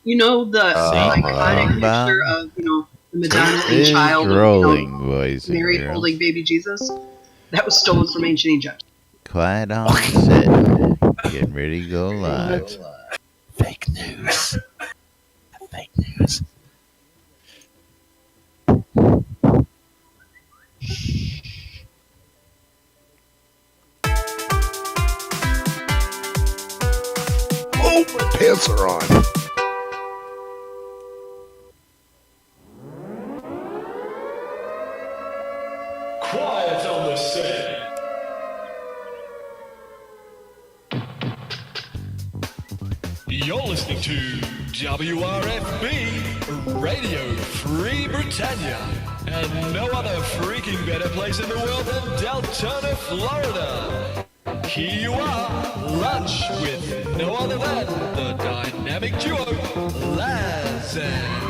You know the iconic picture of the Madonna and child, rolling, boys and Mary girls. holding baby Jesus. That was stolen from ancient Egypt. Quiet on set. Getting ready to go live. Fake news. Fake news. Oh, my pants are on. Quiet on the set. You're listening to WRFB, Radio Free Britannia, and no other freaking better place in the world than Deltona, Florida. Here you are, lunch with no other than the dynamic duo, Laz and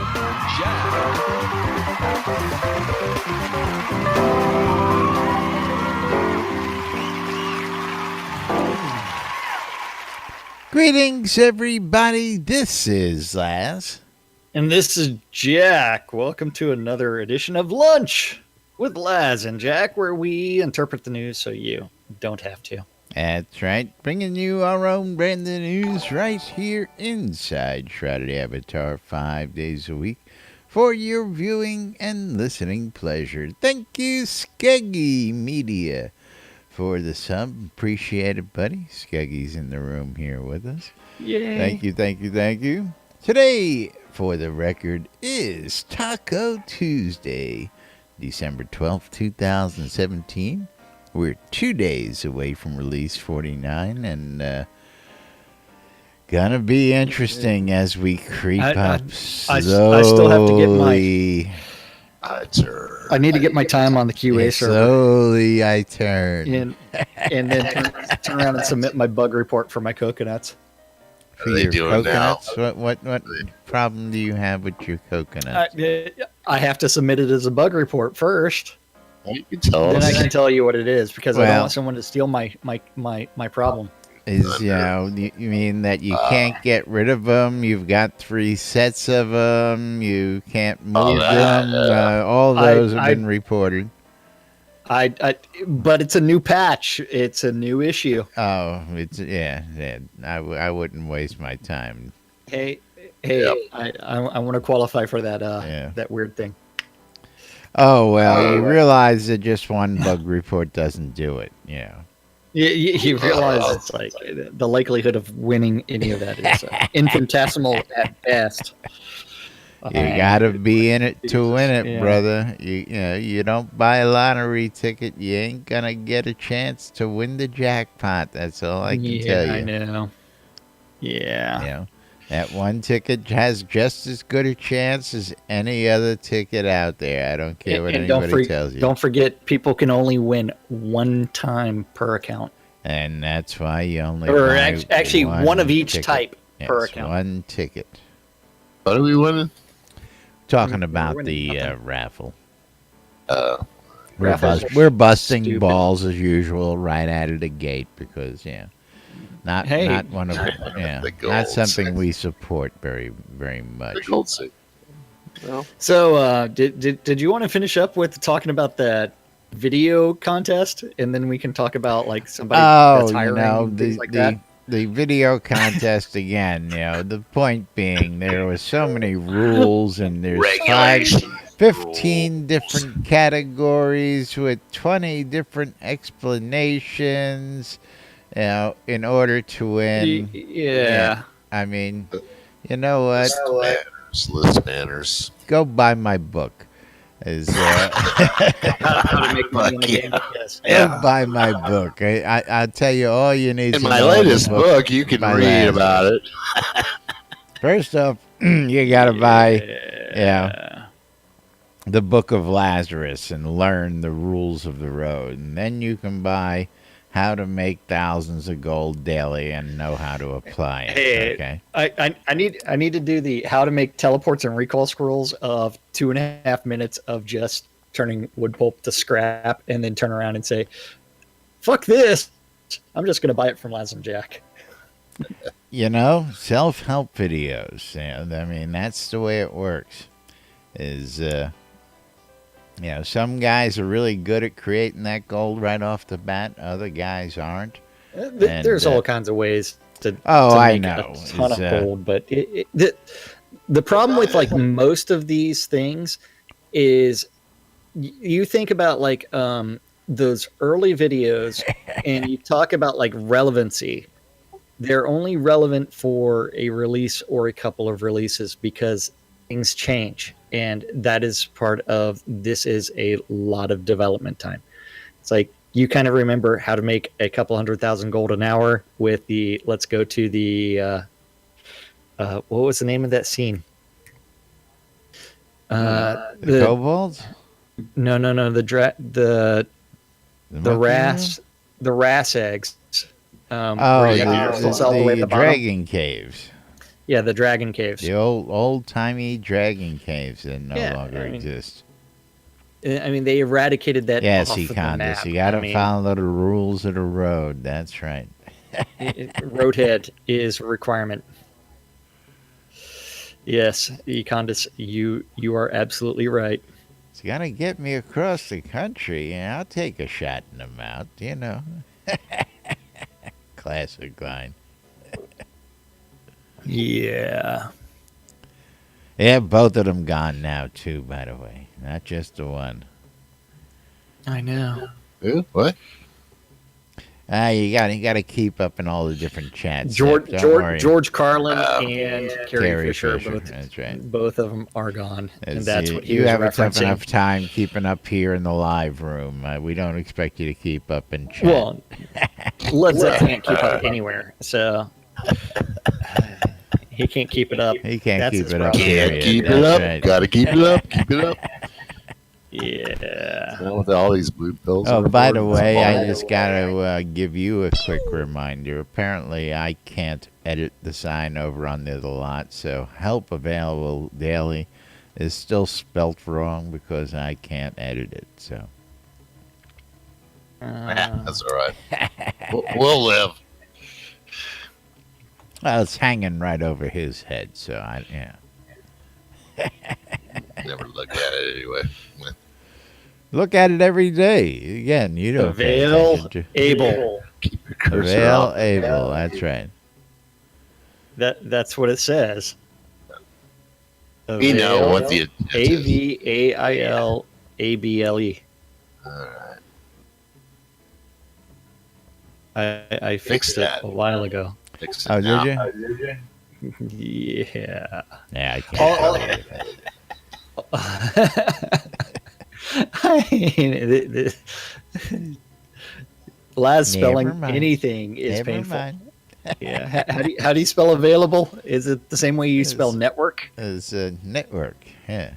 Greetings, everybody. This is Laz. And this is Jack. Welcome to another edition of Lunch with Laz and Jack, where we interpret the news so you don't have to. That's right. Bringing you our own brand of news right here inside Shroud Avatar 5 days a week for your viewing and listening pleasure. Thank you, Skeggy Media, for the sub. Appreciate it, buddy. Skeggy's in the room here with us. Yay. Thank you, thank you, thank you. Today, for the record, is Taco Tuesday, December 12th, 2017. We're 2 days away from release 49, and gonna be interesting as we creep up slowly. I still have to get my... I need to get my time on the QA server. Slowly I turn. And then turn around and submit my bug report for my coconuts. For your coconuts? What problem do you have with your coconuts? I have to submit it as a bug report first. You can tell us. Then I can tell you what it is, because I don't want someone to steal my problem. You mean that you can't get rid of them? You've got 3 sets of them. You can't move them. All those have been reported. But it's a new patch. It's a new issue. Oh, I wouldn't waste my time. Hey, I want to qualify for that that weird thing. Oh, well, you realize that just one bug report doesn't do it, You realize it's like the likelihood of winning any of that is infinitesimal at best. You gotta be in it to win it, brother. You don't buy a lottery ticket, you ain't gonna get a chance to win the jackpot. That's all I can tell you. I know. Yeah. That one ticket has just as good a chance as any other ticket out there. I don't care what anybody tells you. Don't forget, people can only win one time per account. And that's why you only actually one of each type per account. One ticket. What are we winning? Talking about the raffle. Raffles We're busting balls as usual right out of the gate because not one of not something we support very very much. So did you want to finish up with talking about that video contest, and then we can talk about like somebody that's hiring things like that? The video contest again, the point being there were so many rules and there's 15 different categories with 20 different explanations, in order to win. Yeah. I mean, you know what? List manners. Go buy my book. How to make money in the game. Yes. Go buy my book. I'll tell you all you need In to my know. latest book, you can read about it. First off, you got to buy the Book of Lazarus and learn the rules of the road. And then you can buy How to Make Thousands of Gold Daily and know how to apply it. Okay. I need to do the how to make teleports and recall scrolls of 2.5 minutes of just turning wood pulp to scrap and then turn around and say, fuck this. I'm just going to buy it from Laz and Jack. self-help videos. I mean, that's the way it works. Some guys are really good at creating that gold right off the bat. Other guys aren't. There's all kinds of ways to I make know. a ton of gold, but the problem with like most of these things is you think about like those early videos and you talk about like relevancy. They're only relevant for a release or a couple of releases because things change, and that is part of this. Is a lot of development time. It's like you kind of remember how to make a couple 100,000 gold an hour with the let's go to the what was the name of that scene? The kobolds? No, the ras eggs. The dragon caves. Yeah, the dragon caves. The old-timey dragon caves that no longer exist. I mean, they eradicated that. Yes, off of the map. you got to follow the rules of the road. That's right. Roadhead is a requirement. Yes, Econdis, you are absolutely right. It's got to get me across the country, and I'll take a shot in the mouth, Classic line. Yeah. Yeah, both of them gone now, too, by the way. Not just the one. I know. Who? What? You got to keep up in all the different chats. George Carlin and Carrie Fisher. That's right. Both of them are gone, and that's what he you was have referencing. tough enough time keeping up here in the live room. We don't expect you to keep up in chat. Well, Led Zeppelin can't keep up anywhere, so he can't keep it up. He can't That's keep his it up. problem. Can't keep it up. Right. Gotta keep it up. Keep it up. Yeah. With all these blue pills. Oh, on by board, the it's way, all- I just got to give you a quick reminder. Apparently, I can't edit the sign over on the other lot, so help available daily is still spelt wrong because I can't edit it. So That's all right. We'll live. well, it's hanging right over his head, so Never look at it anyway. look at it every day. Again, you don't pay Avail attention to able. Keep your cursor Avail up. able. That's right. That's what it says. We know what the intent is. AVAILABLE. All right. I Fix fixed it that. a while ago. Fix it Oh, now. did you? Yeah. Yeah, I can't. I mean, Laz spelling Never mind. anything is Never painful. mind. Yeah. How do you spell available? Is it the same way you spell network? It's a network. Yeah.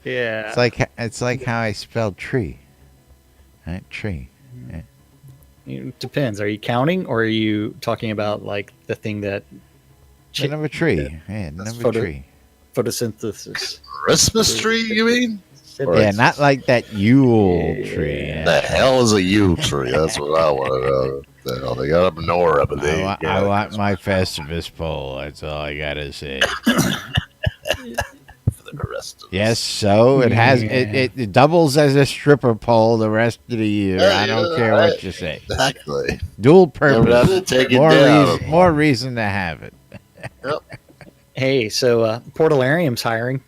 Yeah. It's like how I spell tree. Right? Tree. It depends. Are you counting or are you talking about like the thing that The number tree. Yeah, number tree. photosynthesis? Christmas tree, you mean? Or Yeah, not like that Yule tree. Yeah. The hell is a yew tree? That's what I want to know. The hell they got up in Nora, but they I want my Festivus pole. That's all I gotta say. for the rest of Yes, so it has it doubles as a stripper pole the rest of the year. I don't care what you say. Exactly. Dual Never have to purpose. take it down. More reason to have it. Hey, so Portalarium's hiring.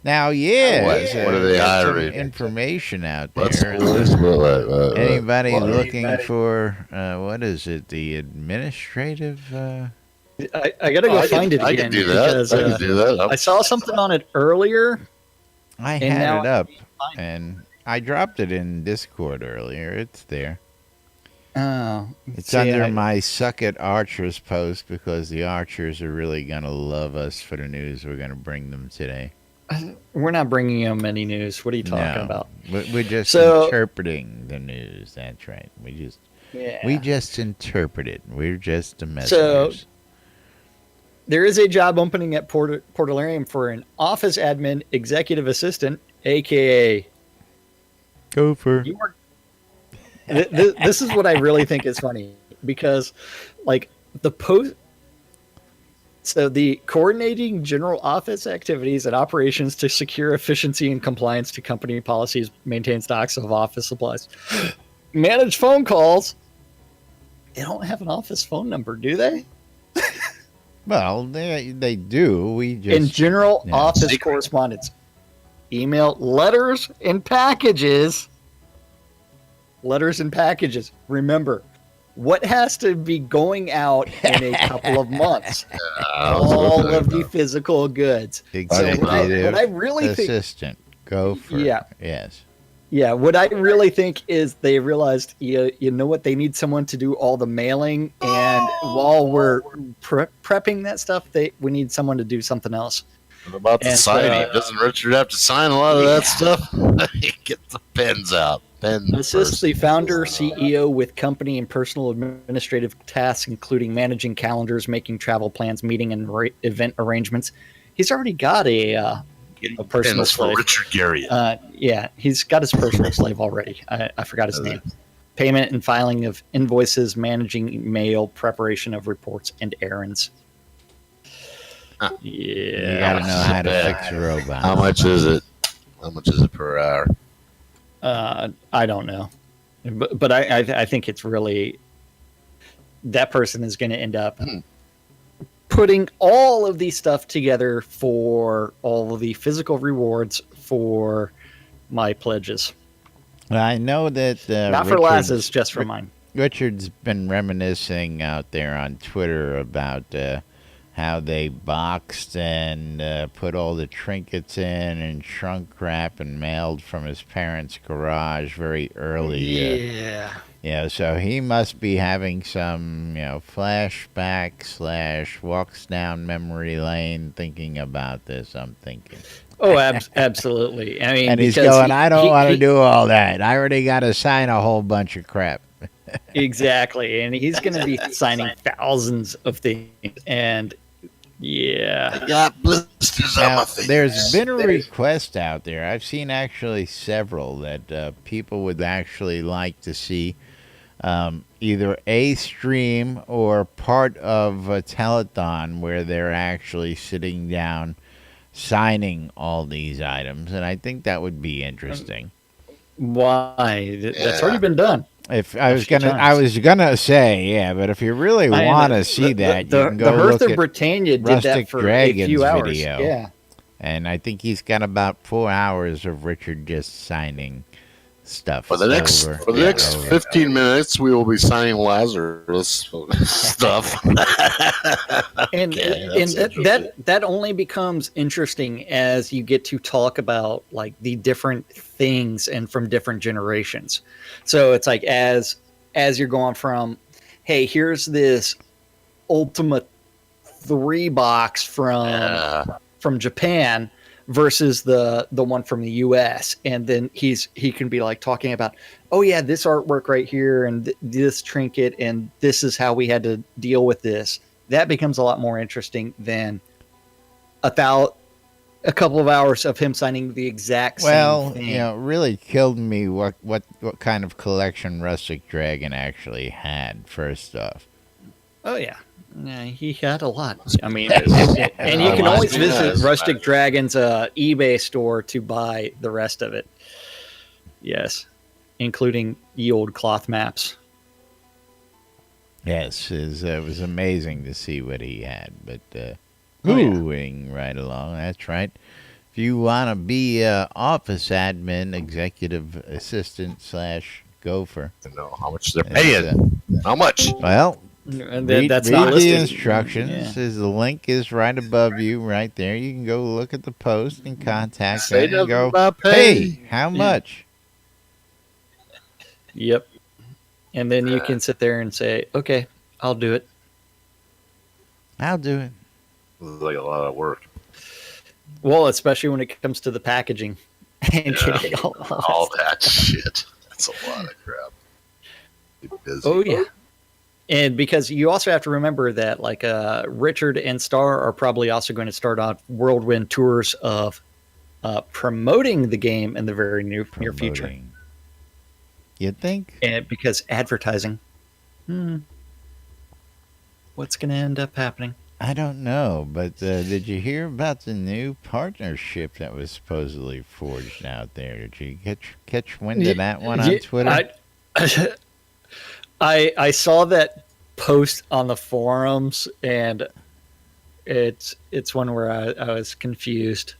Now, yeah, What so are they there's some hiring? information out there. Let's what? Anybody looking for what is it? The administrative? I gotta go find it I again can do that. because I can do that. I saw something on it earlier. I And had now it up, I can't find and I dropped it in Discord earlier. It's there. Oh, It's see, under I- my Suck at Archers post because the Archers are really gonna love us for the news we're gonna bring them today. We're not bringing them any news. What are you talking about? We're just So- interpreting the news. That's right. We just interpret it. We're just the messengers. There is a job opening at Portalarium for an office admin executive assistant, aka Gopher. you are. This is what I really think is funny because, like the post, So the coordinating general office activities and operations to secure efficiency and compliance to company policies, maintain stocks of office supplies, manage phone calls. They don't have an office phone number, do they? Well, they do. We just In general office correspondence, email, letters and packages. Letters and packages. Remember, what has to be going out in a couple of months? All of the physical goods. executive what I really think, assistant. Go for Yeah. yes. yeah, what I really think is they realized, you know what, they need someone to do all the mailing, and while we're prepping that stuff, we need someone to do something else. What about the And, signing? Doesn't Richard have to sign a lot of that stuff? Get the pens out. Assist the founder, CEO with company and personal administrative tasks, including managing calendars, making travel plans, meeting and event arrangements. He's already got a personal pens for slave. Richard Garriott. Yeah, he's got his personal slave already. I forgot his name. Payment and filing of invoices, managing mail, preparation of reports and errands. You gotta know how to fix a robot. How much is it? How much is it per hour? I don't know, but I think it's really, that person is going to end up putting all of these stuff together for all of the physical rewards for my pledges. I know that Not for Laz's, just for mine. Richard's been reminiscing out there on Twitter about how they boxed and put all the trinkets in and shrunk wrap and mailed from his parents' garage very early. Yeah. So he must be having some, flashback / walks down memory lane thinking about this, I'm thinking. Oh, absolutely. I mean, And he's because going, I don't want to do all that. I already got to sign a whole bunch of crap. Exactly. And he's going to be signing thousands of things. And yeah. I got blisters on my face. There's been a request out there. I've seen actually several that people would actually like to see either a stream or part of a telethon where they're actually sitting down signing all these items, and I think that would be interesting. Why? That's already been done. If I was gonna say, but if you really want to see that, you can go the Hearth look of at Britannia did Rustic that for Dragon's a few hours. video. Yeah. And I think he's got about 4 hours of Richard just signing stuff. For the next 15 minutes, we will be signing Lazarus stuff. And that only becomes interesting as you get to talk about like the different things and from different generations. So it's like as you're going from, hey, here's this Ultimate 3 box from Japan versus the one from the US, and then he can be like talking about, oh yeah, this artwork right here and this trinket, and this is how we had to deal with this. That becomes a lot more interesting than a couple of hours of him signing the exact same thing. Really killed me what kind of collection Rustic Dragon actually had, first off. Oh yeah. Yeah, he had a lot. I mean, and you can always visit Rustic Dragon's eBay store to buy the rest of it. Yes, including the old cloth maps. Yes, it was amazing to see what he had. But moving right along, that's right. If you want to be office admin, executive assistant / gopher. I know how much they're paying. How much? Well, Read not the listed. instructions. The link is right above you, right there. You can go look at the post and contact Say them and nothing go, about pay. hey, how much? Yep. And then you can sit there and say, okay, I'll do it. I'll do it. This is like a lot of work. Well, especially when it comes to the packaging and getting all that shit. That's a lot of crap. Be busy. Oh yeah. And because you also have to remember that like Richard and Star are probably also going to start on whirlwind tours of promoting the game in the very near future. You think? And because advertising. What's going to end up happening? I don't know, but did you hear about the new partnership that was supposedly forged out there? Did you catch wind of that one on Twitter? I saw that post on the forums, and it's one where I was confused.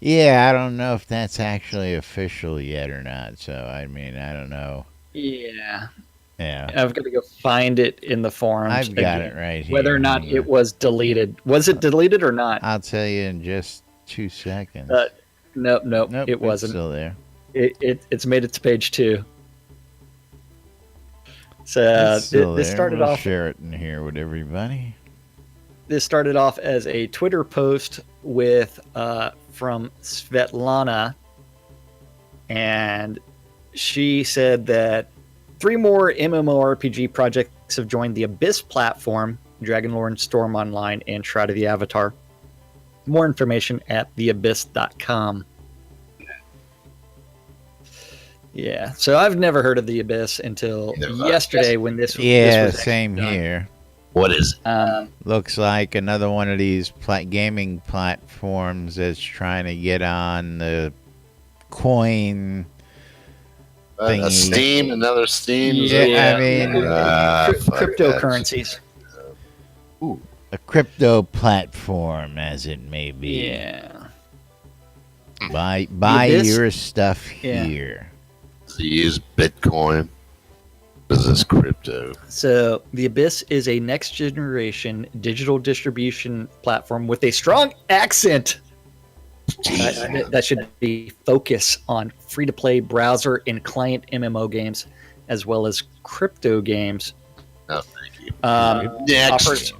Yeah, I don't know if that's actually official yet or not. So I mean, I don't know. Yeah. Yeah, I've got to go find it in the forums. I've got it right here. Whether or not it was deleted. Was it deleted or not? I'll tell you in just 2 seconds. Nope, Nope, it wasn't. It's still there. It's made it to page 2. So this started off. Share it in here with everybody. This started off as a Twitter post with from Svetlana, and she said that 3 more MMORPG projects have joined the Abyss platform, Dragonlord Storm Online, and Shroud of the Avatar. More information at theabyss.com. Yeah, so I've never heard of the Abyss until yesterday when this was same done. here. What is it? Looks like another one of these gaming platforms that's trying to get on the coin thingy. Steam, another Steam. Yeah, I mean, cryptocurrencies. Ooh. A crypto platform, as it may be. Yeah. Buy Abyss? your stuff Yeah. here. Does he use Bitcoin? This is crypto. So the Abyss is a next-generation digital distribution platform with a strong accent. That should be focus on free-to-play browser and client MMO games, as well as crypto games. No, thank you. Next.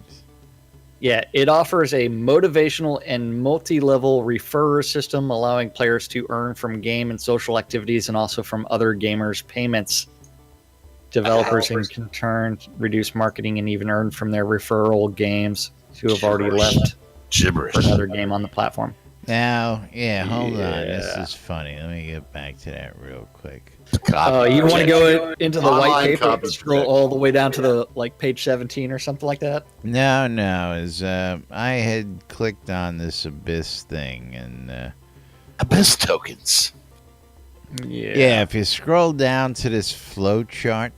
It offers a motivational and multi-level referrer system, allowing players to earn from game and social activities and also from other gamers' payments. Developers can turn, reduce marketing, and even earn from their referral games who have already left Gibberish. for another game on the platform. Now, hold on. This is funny. Let me get back to that real quick. You want to go into the Online white paper copy and scroll all the way down to the page 17 or something like that? No. I had clicked on this Abyss thing, and Abyss tokens. yeah, if you scroll down to this flow chart.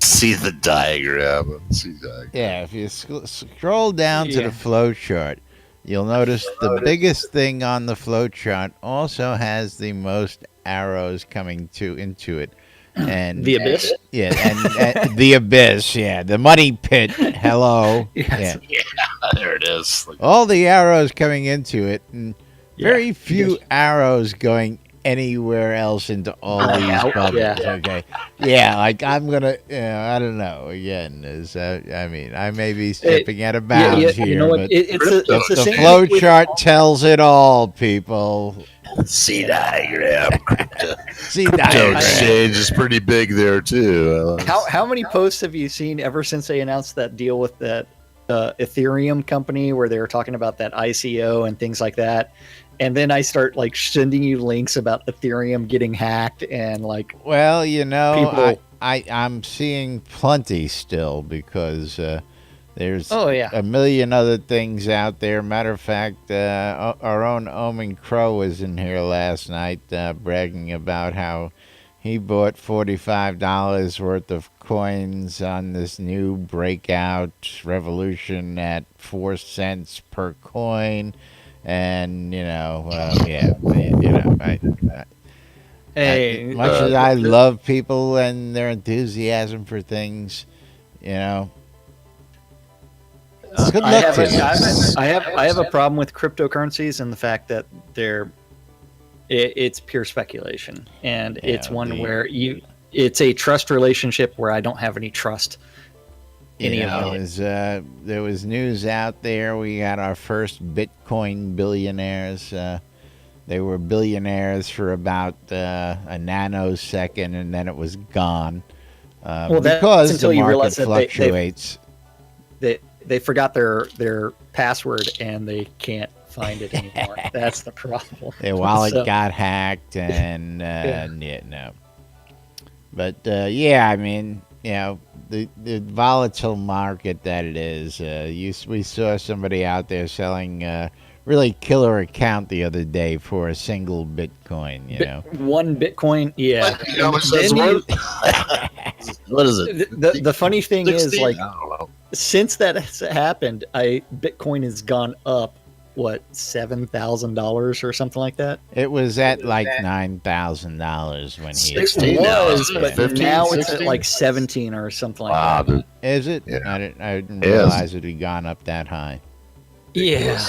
See the diagram. Yeah, if you scroll down to the flow chart, you'll notice the biggest thing on the flow chart also has the most arrows coming into it. And The Abyss? And the Abyss, the money pit. Hello. Yes. Yeah, there it is. All the arrows coming into it, and very few arrows going anywhere else into all these bubbles. Okay. I'm gonna. I don't know. Again, I may be stepping out of bounds here, you know what? but It's the the same flow with- chart tells it all, people. See diagram. See Crypto diagram. exchange is pretty big there too. How many posts have you seen ever since they announced that deal with that Ethereum company where they were talking about that ICO and things like that? And then I start sending you links about Ethereum getting hacked and Well, people. I'm seeing plenty still because there's Oh, yeah. a million other things out there. Matter of fact, our own Omen Crow was in here last night bragging about how he bought $45 worth of coins on this new breakout revolution at 4 cents per coin. And, Hey, much as I love people and their enthusiasm for things, it's good I luck have, to you. I have a problem with cryptocurrencies and the fact that it's pure speculation, and it's one where it's a trust relationship where I don't have any trust. There was news out there. We got our first Bitcoin billionaires. They were billionaires for about a nanosecond, and then it was gone. Because until the you market realize that fluctuates. They forgot their password and they can't find it anymore. That's the problem. Their wallet got hacked, and no. But the volatile market that it is. We saw somebody out there selling really killer account the other day for a single Bitcoin. You know, one Bitcoin. Yeah. You know how much that's Then worth? What is it? the funny thing is, 16? like, I don't know. since that has happened, Bitcoin has gone up. What, $7,000 or something like that? it was at like $9,000 when he. 16 It now, was, isn't it? but 15, now it's 16? at like 17 or something like Wow, that. dude. Is it? Yeah. I didn't Yes. realize it had gone up that high. Yeah.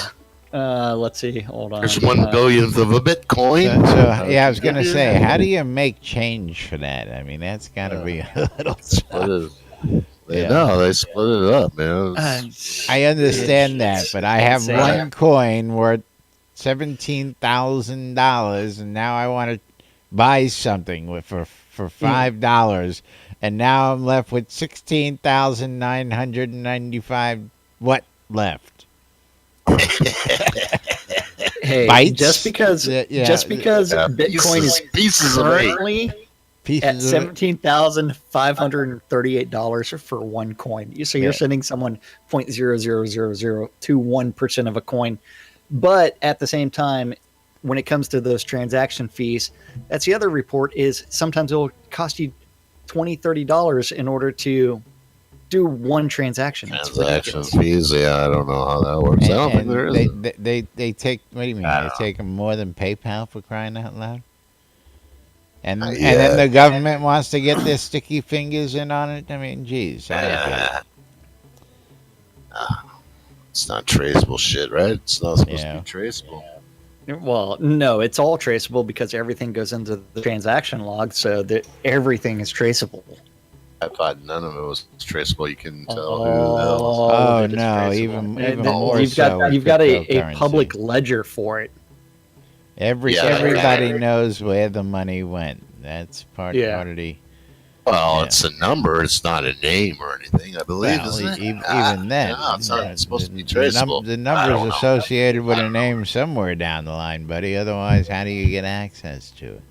Let's see. Hold on. There's 1/1000th of a Bitcoin. So yeah, I was gonna say, how do you make change for that? I mean, that's got to be a little Split tough. it. Yeah. No, they split it up, man. It's- I understand that, but I have insane. one coin worth $17,000, and now I want to buy something for $5, and now I'm left with 16,995. What left? Hey, Bytes? just because Yeah. Bitcoin is pieces of eight. currently at Pieces of it? $17,538 for one coin. So you're Yeah. sending someone 0.00021% of a coin. But at the same time, when it comes to those transaction fees, that's the other report is sometimes it'll cost you $20, $30 in order to do one transaction. It's Transaction ridiculous. fees, yeah, I don't know how that works. I don't think And there is. they take. What do you mean? I They don't take them more than PayPal for crying out loud. And Yeah. and then the government wants to get their sticky fingers in on it. I mean, geez, I don't get it. It's not traceable shit, right? It's not supposed Yeah. to be traceable. Well, no, it's all traceable because everything goes into the transaction log, so that everything is traceable. I thought none of it was traceable. You can tell who the All hell. of Oh it is no, traceable. even And more you've so. got with you've got a cryptocurrency. public ledger for it. Yeah, Everybody right. knows where the money went. That's part Yeah. of the. Well, Yeah. it's a number. It's not a name or anything, I believe. Well, isn't it? even then, No, it's not supposed to be the traceable. I number's don't know. associated with a name somewhere down the line, buddy. Otherwise, how do you get access to it?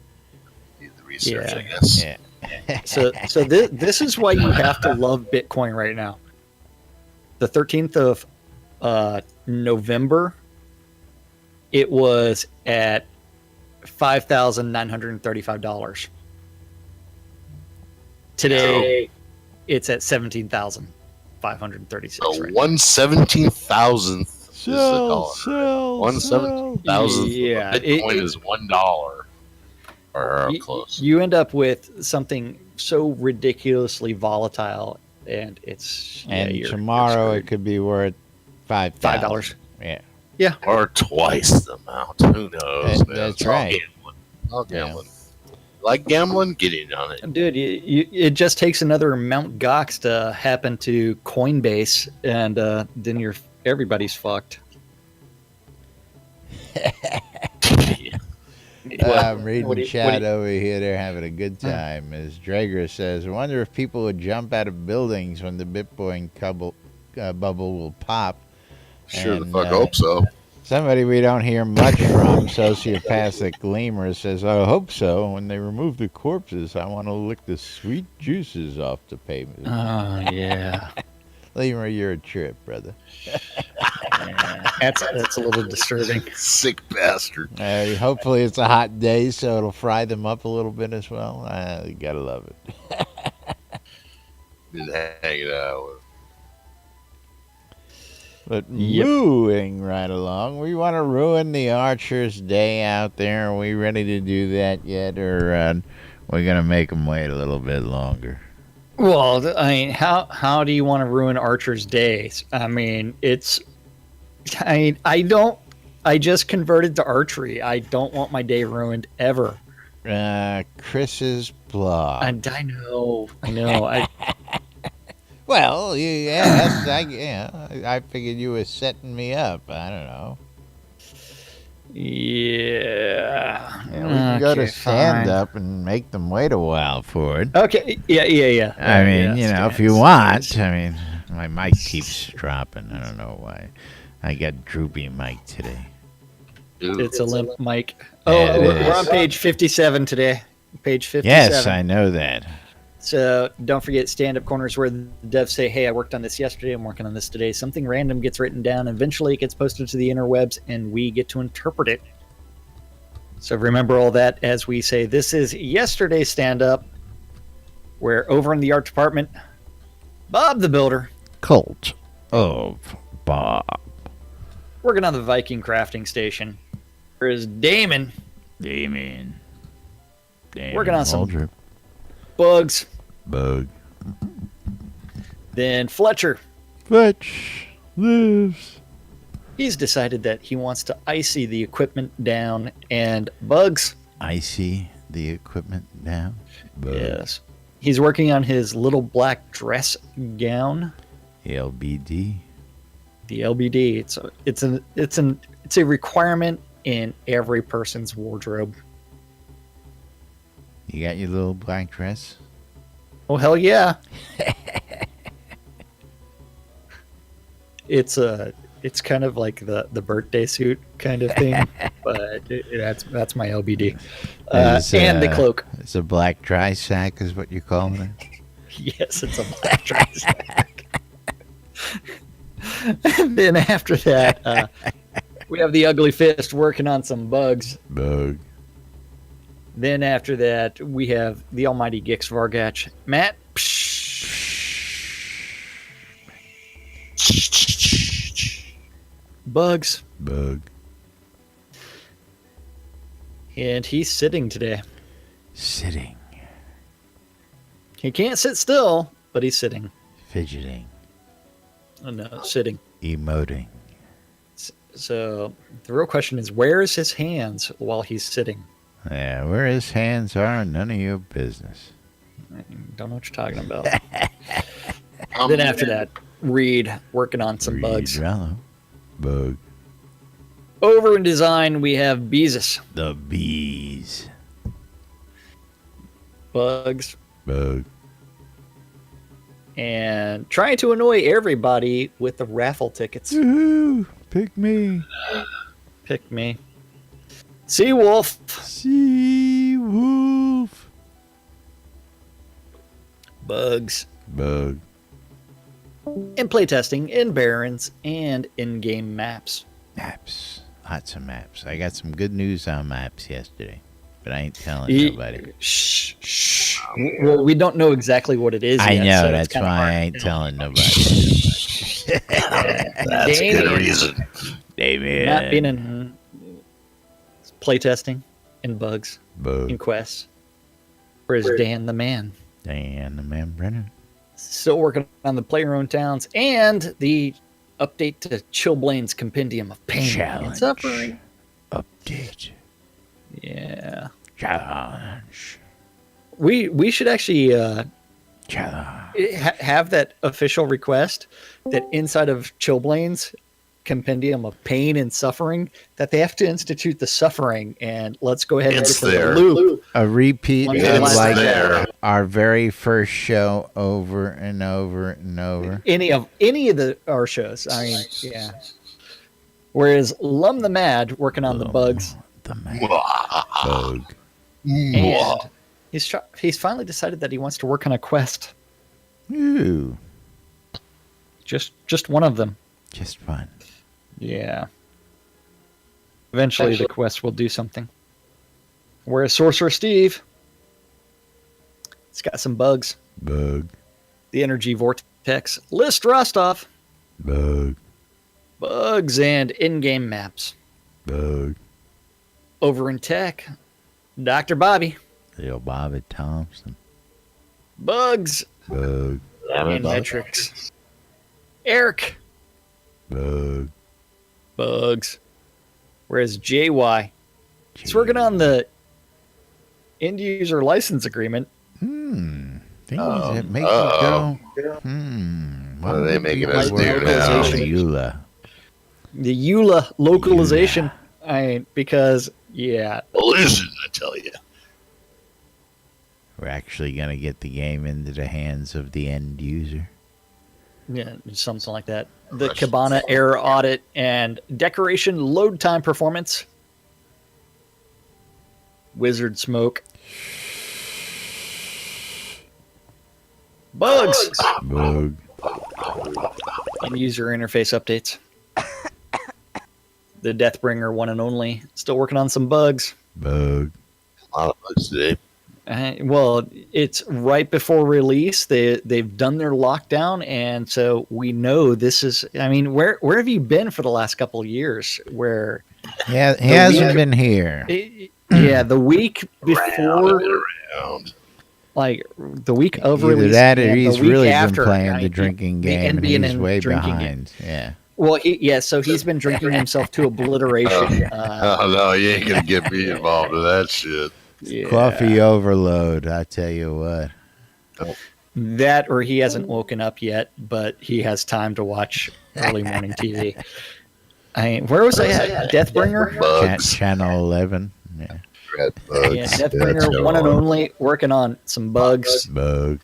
Need the research, Yeah. I guess. Yeah. So this is why you have to love Bitcoin right now. The 13th of November, it was at $5,935. Today, it's at 17,536. So Right now. 1/17,000th is a dollar. sell, 1/17,000th Yeah, of a Bitcoin is $1. Or close. You end up with something so ridiculously volatile, and it's And you're tomorrow it screwed. could be worth $5. $5. Yeah. Or twice the amount. Who knows, man? That's It's all right. gambling. All gambling. Like gambling, get in on it. Dude, it just takes another Mount Gox to happen to Coinbase, and then everybody's fucked. I'm reading what do you- chat over here. They're having a good time. As Drager says, I wonder if people would jump out of buildings when the Bitcoin bubble will pop. Sure the And, fuck hope so. Somebody we don't hear much from, Sociopathic Lemur, says, I hope so. When they remove the corpses, I want to lick the sweet juices off the pavement. Oh yeah, Lemur, you're a trip, brother. that's a little disturbing. Sick bastard. Hopefully it's a hot day, so it'll fry them up a little bit as well. You gotta love it. Been hanging out with. But Yep. moving right along, we want to ruin the Archer's day out there. Are we ready to do that yet, or we're gonna make them wait a little bit longer? Well, I mean, how do you want to ruin Archer's days? I mean, I just converted to archery. I don't want my day ruined ever. Chris's blog. I know. Well, I figured you were setting me up. I don't know. Yeah. We can go to Okay, stand fine. up and make them wait a while for it. Okay. Yeah. I mean, Yeah, if you want. I mean, my mic keeps dropping. I don't know why. I got droopy mic today. Dude, It's a limp mic. Yeah, Oh, it we're is. on page 57 today. Page 57. Yes, I know that. So don't forget stand-up corners where the devs say, hey, I worked on this yesterday, I'm working on this today. Something random gets written down, eventually it gets posted to the interwebs, and we get to interpret it. So remember all that as we say, this is yesterday's stand-up, where over in the art department, Bob the Builder, Cult of Bob. working on the Viking crafting station, whereas Damon, Damon working on some Waldrop. bugs. Bug. Then Fletcher, Fletch lives. he's decided that he wants to icy the equipment down, and Bugs, I see the equipment now. Bug. yes, he's working on his little black dress gown, LBD. the LBD. It's a requirement in every person's wardrobe. You got your little black dress? Oh hell yeah! It's kind of like the birthday suit kind of thing, but that's my LBD. And the cloak. It's a black dry sack, is what you're calling it. Yes, it's a black dry sack. And then after that, we have the Ugly Fist working on some bugs. Bug. Then after that, we have the Almighty Gix Vargach. Matt, bugs, Bug. and he's sitting today. Sitting. He can't sit still, but he's sitting. Fidgeting. Oh, no, sitting. Emoting. So the real question is, where is his hands while he's sitting? Yeah, where his hands are, none of your business. I don't know what you're talking about. Then after that, Reed working on some bugs. Rello. Bug. Over in design, we have Beezus. The bees. Bugs. Bug. And trying to annoy everybody with the raffle tickets. Woohoo! Pick me. Pick me. Seawolf. Sea wolf. Bugs. Bug. And playtesting in Barrens and in-game maps. Maps. Lots of maps. I got some good news on maps yesterday, but I ain't telling Ye- nobody. Shh. Well, we don't know exactly what it is I yet, know, so it's that's kinda why hard I to ain't tell. telling nobody. That's a good reason. David. Matt being in playtesting in bugs, in Bug. quests. Whereas Dan the man Dan the man Brennan. still working on the player-owned towns and the update to Chillblain's Compendium of Pain and Challenge. Suffering. Update. Yeah. Challenge. We should actually Challenge. have that official request that inside of Chillblain's Compendium of Pain and Suffering, that they have to institute the suffering, and let's go ahead and It's get to the there. loop. A repeat Once of It's like there. our very first show over and over and over. Any of our shows. I mean, yeah. Whereas Lum the Mad working on the bugs, The man. Bug. and he's finally decided that he wants to work on a quest. Ooh. Just one of them. Just fun. Yeah. Eventually, the quest will do something. Whereas Sorcerer Steve, it's got some bugs. Bug. The Energy Vortex, List Rostov, Bug. bugs, and in-game maps. Bug. Over in tech, Dr. Bobby, Little Bobby Thompson. bugs, Bug. and metrics. Eric, Bug. bugs. Whereas JY, he's working on the end user license agreement. Things Oh, that make uh-oh. you go, What are they would making be us the do word now? for EULA? The EULA localization. Because, yeah, Illusion, I tell you. We're actually going to get the game into the hands of the end user. yeah, something like that. The Cabana error audit and decoration load time performance. Wizard Smoke. Bugs. Bug. And user interface updates. The Deathbringer one and only. Still working on some bugs. Bug. A lot of bugs today. Well, it's right before release. They've done their lockdown, and so we know this is. I mean, where have you been for the last couple of years? Where Yeah, he hasn't been here. yeah, the week before, like the week of Either release, that or and he's the week really after, been playing I the mean, drinking the game, and he's NBNN way drinking behind. Yeah. Well, so he's been drinking himself to obliteration. Oh no, you ain't gonna get me involved in that shit. Yeah. Coffee overload, I tell you what. That or he hasn't woken up yet, but he has time to watch early morning TV. Where was I at? Deathbringer? Bugs. Channel 11. Yeah. Red bugs. Yeah, Deathbringer, one and only, working on some bugs. Bug.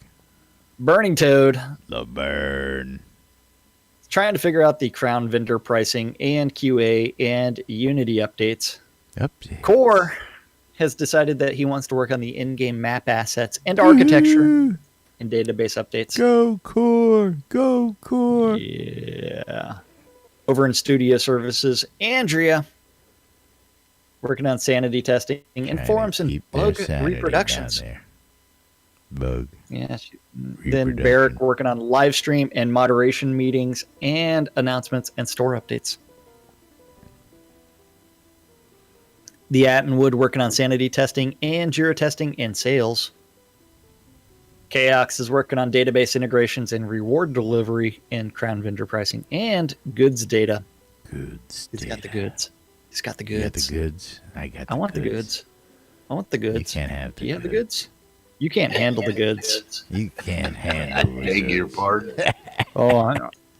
Burning Toad, The burn. trying to figure out the Crown vendor pricing and QA and Unity updates. Update. Core has decided that he wants to work on the in-game map assets and architecture Woohoo! and database updates. Go Core. Go Core. Yeah. Over in Studio Services, Andrea working on sanity testing and Trying to forums and keep their bug sanity reproductions. down there. Bug. Yeah. Then Reproduction. Barrick working on live stream and moderation meetings and announcements and store updates. The Attenwood working on sanity testing and Jira testing and sales. Chaos is working on database integrations and reward delivery and Crown vendor pricing and goods data. Goods. He's got the data. goods. He's got the You got goods. the goods. I got the I want the goods. I want the You goods. can't have Do you have the goods? You can't handle the goods. You can't handle the Beg your goods. pardon. Oh,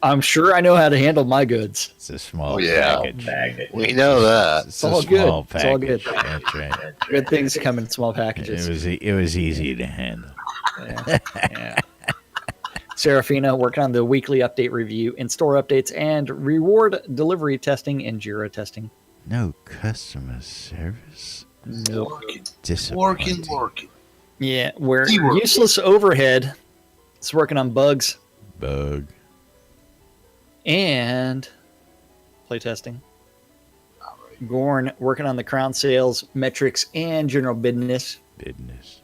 I'm sure I know how to handle my goods. It's a small Oh, yeah. package. We know that. It's all a good. small It's all package. good. That's right. Good things come in small It packages. was easy to handle. Yeah. Serafina working on the weekly update review and store updates and reward delivery testing and Jira testing. No customer service. Nope. Disappointing. Working. Yeah, where Keyword. useless overhead is working on bugs Bug. and playtesting. Gorn working on the crown sales, metrics, and general business. Business.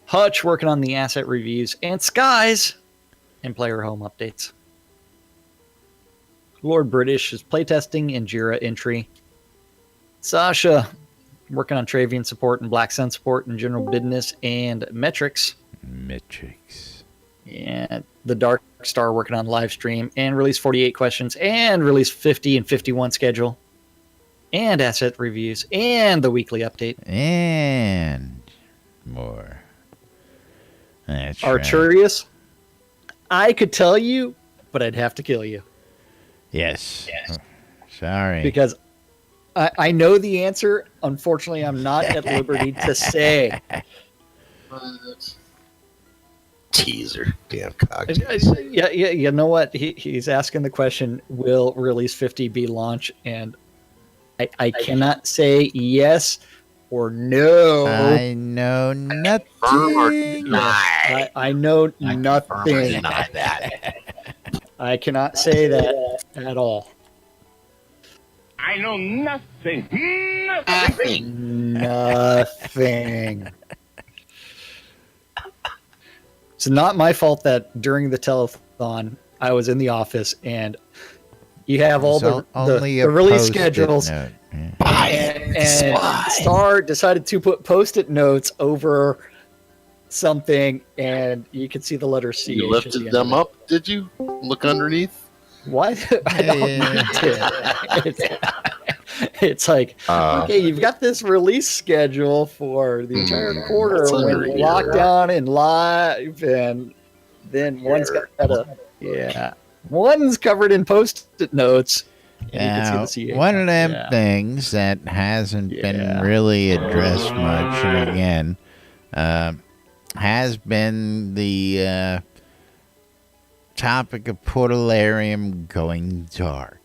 Hutch working on the asset reviews, and Skies and player home updates. Lord British is playtesting and Jira entry. Sasha working on Travian support and Black Sun support and general business and metrics. Metrics. And the Dark Star working on live stream and release 48 questions and release 50 and 51 schedule and asset reviews and the weekly update. And more. That's right. Arturius, I could tell you, but I'd have to kill you Yes. Sorry. because I know the answer. Unfortunately, I'm not at liberty to say. Teaser. Damn cock. Yeah, you know what? He's asking the question, will release 50 be launch? And I cannot say yes or no. I know nothing. Confirm or deny. I know Confirm or nothing. deny that. I cannot say that at all. I know nothing. Nothing. It's not my fault that during the telethon I was in the office and you have all the only a release post-it schedules note. Yeah. and Star decided to put post-it notes over something and you could see the letter C. You lifted them up, did you? Look underneath? What? I don't know. It's like, okay, you've got this release schedule for the entire quarter it's when under here. lockdown and live, and then one's got one's covered in post-it notes. And Now, you can see the CH. one of them Yeah. things that hasn't been Yeah. really addressed much, and again, has been the topic of Portalarium going dark.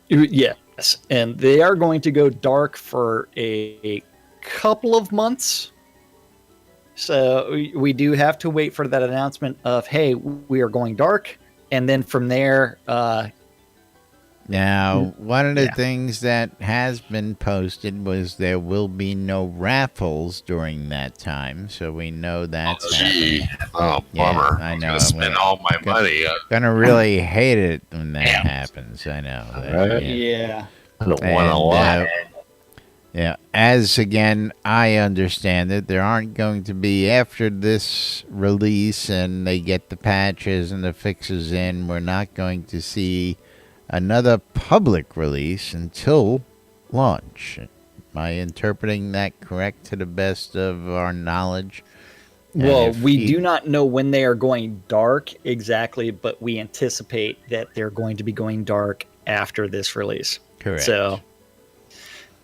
Yes, and they are going to go dark for a couple of months. So we do have to wait for that announcement of, hey, we are going dark. And then from there, Now, one of the Yeah. things that has been posted was there will be no raffles during that time, so we know that's Gee. happening. Oh, Yeah, bummer. I I'm know. going to spend all my money. Gonna really hate it when that Damn. happens. I know. But, Right. yeah. I don't want a And, lot. Yeah, as again, I understand it, there aren't going to be, after this release and they get the patches and the fixes in, we're not going to see another public release until launch. Am I interpreting that correct to the best of our knowledge? And well, if we he- do not know when they are going dark exactly, but we anticipate that they're going to be going dark after this release. Correct.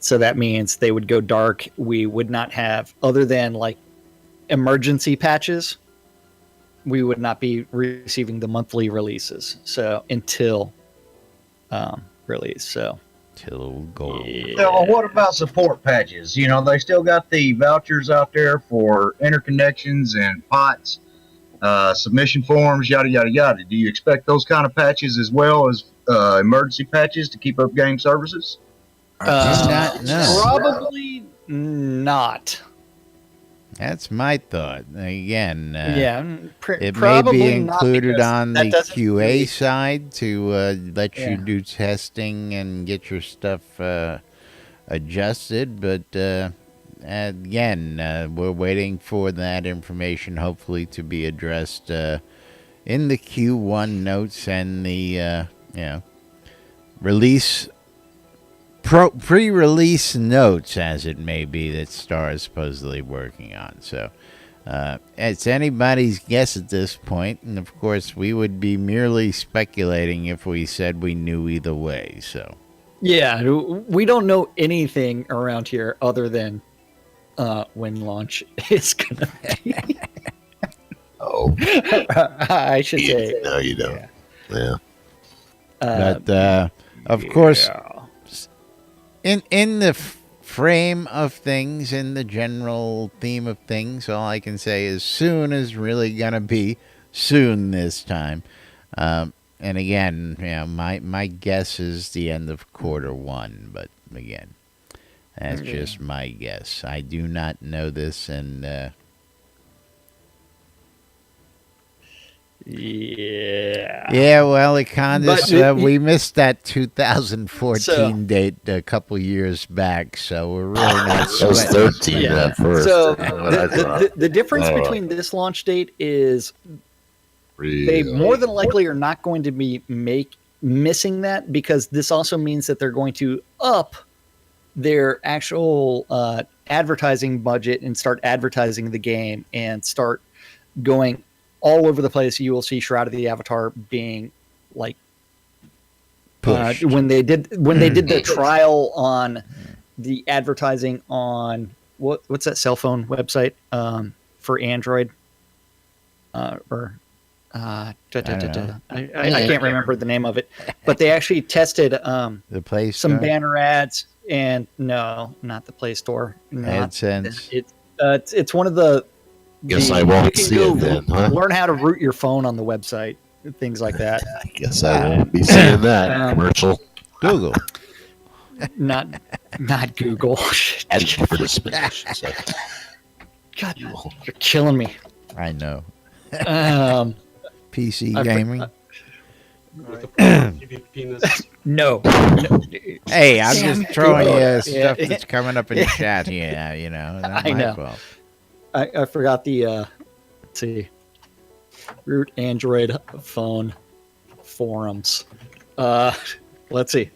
So that means they would go dark. We would not have, other than like emergency patches, we would not be receiving the monthly releases. So until release. So Till gold. So, well, what about support patches? You know, they still got the vouchers out there for interconnections and POTS, submission forms, yada, yada, yada. Do you expect those kind of patches as well as emergency patches to keep up game services? not know. probably not. That's my thought. Again, it may probably be not, included because on that the doesn't QA really- side to let Yeah. you do testing and get your stuff adjusted. But again, we're waiting for that information, hopefully, to be addressed in the Q1 notes and the release. Pre-release notes, as it may be, that Star is supposedly working on. So it's anybody's guess at this point, and of course we would be merely speculating if we said we knew either way. So Yeah, we don't know anything around here other than when launch is gonna be. Oh, I should say. no, you don't. Yeah. but of course, in the frame of things, in the general theme of things, all I can say is soon is really gonna be soon this time. And again, my guess is the end of Q1, but again, that's just my guess. I do not know this, and Yeah. well, Econdas, But we missed that 2014 So- date a couple years back, so we're really not That was sweating. 13 Yeah. at first. So That's what I thought. the difference Oh. between this launch date is they Really? more than likely are not going to be missing that, because this also means that they're going to up their actual advertising budget and start advertising the game and start going all over the place. You will see Shroud of the Avatar being like Pushed. when they did the trial on the advertising on what's that cell phone website for Android I can't remember the name of it, but they actually tested The Play some Store? banner ads, and no, not the Play Store. Not, AdSense. it's one of the. Guess I you won't can see go it then, huh? Learn how to root your phone on the website, things like that. I guess I won't be seeing that Um, commercial. Google. not Google. Advertisement, I should say. God, you're killing me. I know. PC I for- gaming. No. Hey, I'm Damn just throwing Google. you stuff Yeah. that's coming up in the chat here. Not I my know. fault. I forgot the let's see, root Android phone forums. Let's see.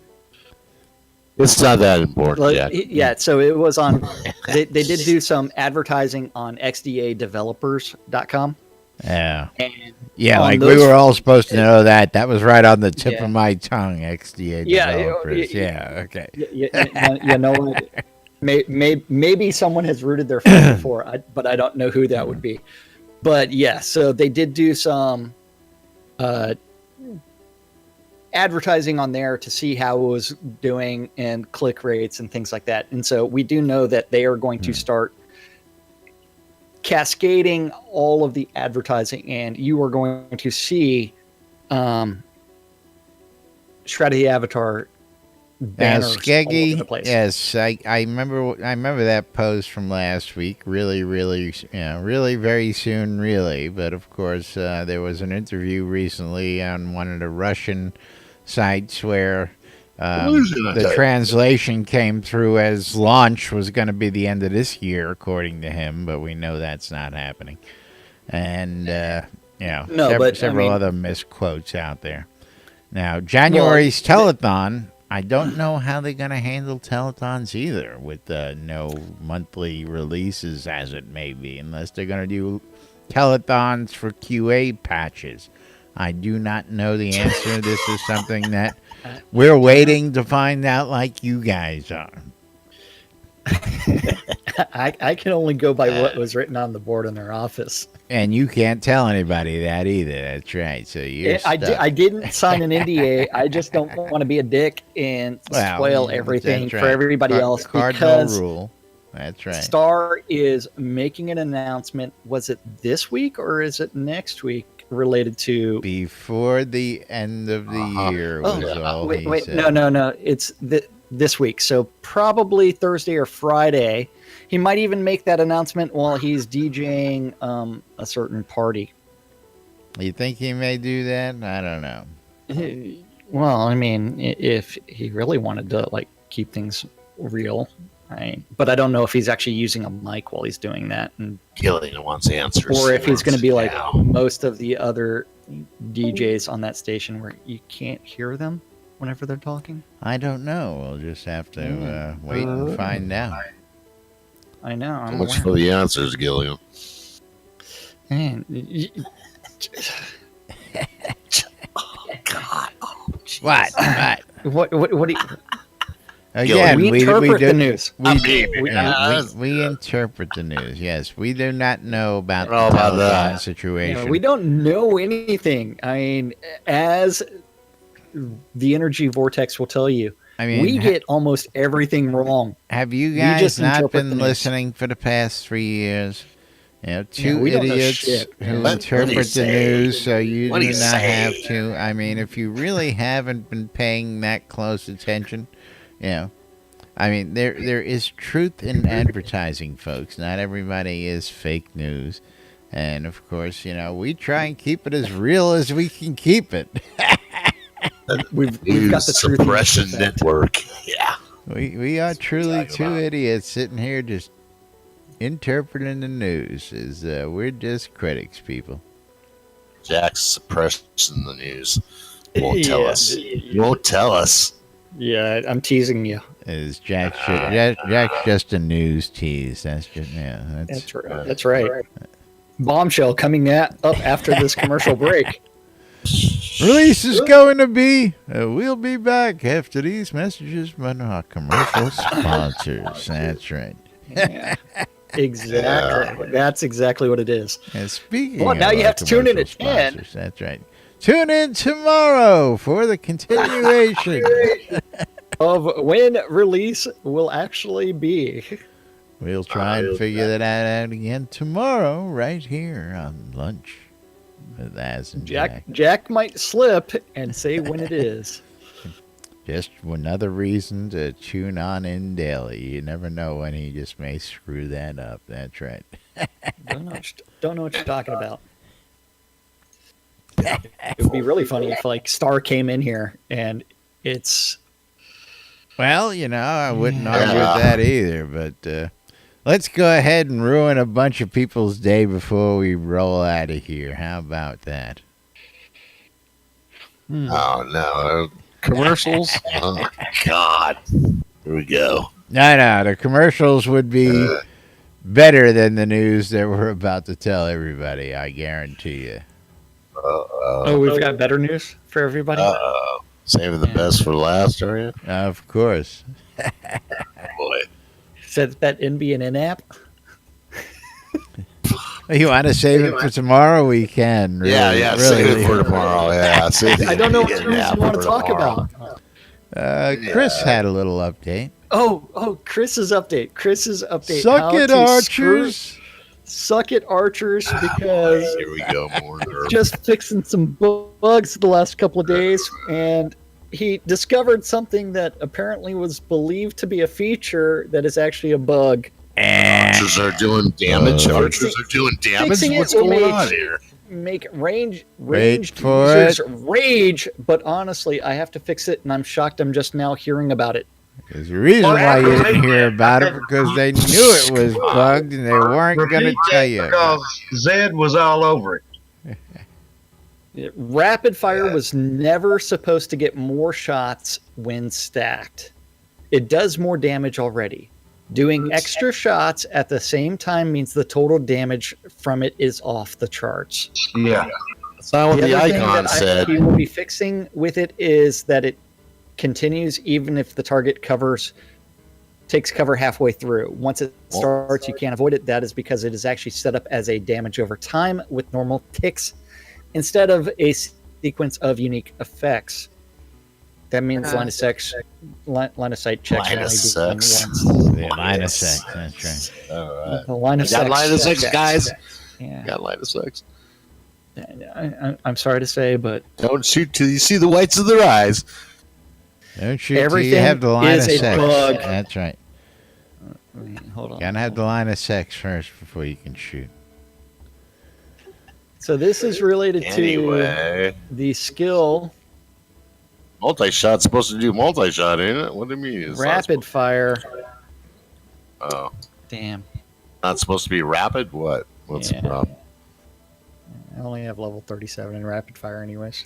It's not that important yet. Yeah, so it was on. They did do some advertising on XDAdevelopers.com. Yeah. And Yeah, on like we those- were all supposed to know that. That was right on the tip Yeah. of my tongue, XDA Yeah, developers. Yeah, okay. You know what? Maybe someone has rooted their phone before, but I don't know who that would be. But yeah, so they did do some advertising on there to see how it was doing and click rates and things like that. And so we do know that they are going to start cascading all of the advertising, and you are going to see Shroud the Avatar banners all over Skeggy, the place. yes, I remember that post from last week. Really, really very soon, really. But of course, there was an interview recently on one of the Russian sites where the translation came through as launch was going to be the end of this year, according to him. But we know that's not happening. And several other misquotes out there. Now, January's telethon. I don't know how they're going to handle telethons either with no monthly releases as it may be, unless they're going to do telethons for QA patches. I do not know the answer. This is something that we're waiting to find out like you guys are. I can only go by what was written on the board in their office. And you can't tell anybody that either. That's right. So you're I didn't sign an NDA. I just don't want to be a dick and spoil everything for everybody else. Cardinal rule. That's right. Star is making an announcement. Was it this week or is it next week? Related to before the end of the year. Wait, no. It's this week. So probably Thursday or Friday. He might even make that announcement while he's DJing a certain party. You think he may do that? I don't know. Well, I mean, if he really wanted to like keep things real, but I don't know if he's actually using a mic while he's doing that. And Gillian wants answers. Or if he's going to be like most of the other DJs on that station where you can't hear them whenever they're talking. I don't know. We'll just have to wait and find out. I know. How much for the answers, Gillian? Man. God. What? What do you... Again, we interpret the news. We interpret the news. Yes, we do not know about the Taliban situation. We don't know anything. I mean, as the energy vortex will tell you, we get almost everything wrong. Have you guys not been listening for the past 3 years? Two idiots who interpret the news, so you do not have to. I mean, if you really haven't been paying that close attention. I mean, there is truth in advertising, folks. Not everybody is fake news. And, of course, we try and keep it as real as we can keep it. we've got the suppression network. Yeah. We are truly two idiots sitting here just interpreting the news. We're just critics, people. Jack's suppressing the news. Won't tell us. You won't tell us. Yeah, I'm teasing you. Jack's just a news tease. That's just That's right. That's right. Bombshell coming up after this commercial break. Release is going to be. We'll be back after these messages from our commercial sponsors. That's right. Yeah, exactly. That's exactly what it is. And speaking now you have to tune in at 10. That's right. Tune in tomorrow for the continuation of when release will actually be. We'll try and figure that out again tomorrow, right here on Lunch with Az and Jack. Jack might slip and say when it is. Just another reason to tune on in daily. You never know when he just may screw that up. That's right. Don't know what you're talking about. It would be really funny if like Star came in here and it's. Well, I wouldn't argue with that either, but let's go ahead and ruin a bunch of people's day before we roll out of here. How about that? Oh, no. Commercials? Oh, God. Here we go. No. The commercials would be better than the news that we're about to tell everybody, I guarantee you. We've got better news for everybody? Saving the best for last, are you? Of course. Boy. Is that NBNN app? You want to save it for tomorrow? We can. Really, really. Save it for tomorrow. Yeah. I don't know what news you want to talk about. Chris had a little update. Oh, Chris's update. Suck it, Archers. suck it, archers, because Here we go, more nerve. just fixing some bugs the last couple of days, and he discovered something that apparently was believed to be a feature that is actually a bug. Archers are doing damage. Archers are doing damage. Fixing it What's will going make- on here? Make ranged for users rage, but honestly, I have to fix it, and I'm shocked I'm just now hearing about it. There's a reason why you didn't hear about it, because they knew it was bugged and they weren't going to Repeat tell that you. because Zed was all over it. Rapid fire was never supposed to get more shots when stacked. It does more damage already. Doing extra shots at the same time means the total damage from it is off the charts. Yeah. That's not what the other thing icon that said. he will be fixing with it is that it continues even if the target takes cover halfway through. Once it starts, you can't avoid it. That is because it is actually set up as a damage over time with normal ticks instead of a sequence of unique effects. That means line of sight checks. Line of only sex. do one once. Yeah, minus X, that's right. All right. The line of Got sight line of sex, checks. guys. Yeah. Got line of sex. I'm sorry to say, but Don't shoot till you see the whites of their eyes. Don't shoot till you Everything have the line of is a sex. bug. That's right. hold on. Gotta have the line of sex first before you can shoot. So this is related to Anyway, the skill multi-shot's supposed to do multi-shot, ain't it? What do you mean? It's not rapid fire. Oh, Damn, not supposed to be rapid? What? What's Yeah. the problem? I only have level 37 in rapid fire, anyways.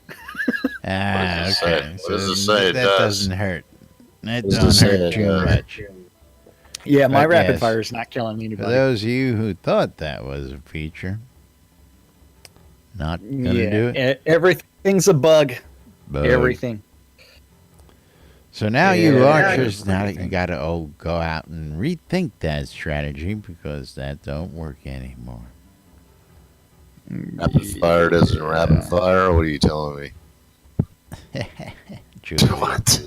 Ah, does it okay. say? What does it So say it that does? doesn't hurt. That What does it don't say hurt it too does? much. Yeah, my But rapid yes, fire is not killing For anybody. those of you who thought that was a feature, not gonna do it. Everything's a bug. Bug. Everything. So now you Yeah. archers, now that you gotta go out and rethink that strategy because that don't work anymore. Rapid fire doesn't rapid fire? What are you telling me? Julie. What?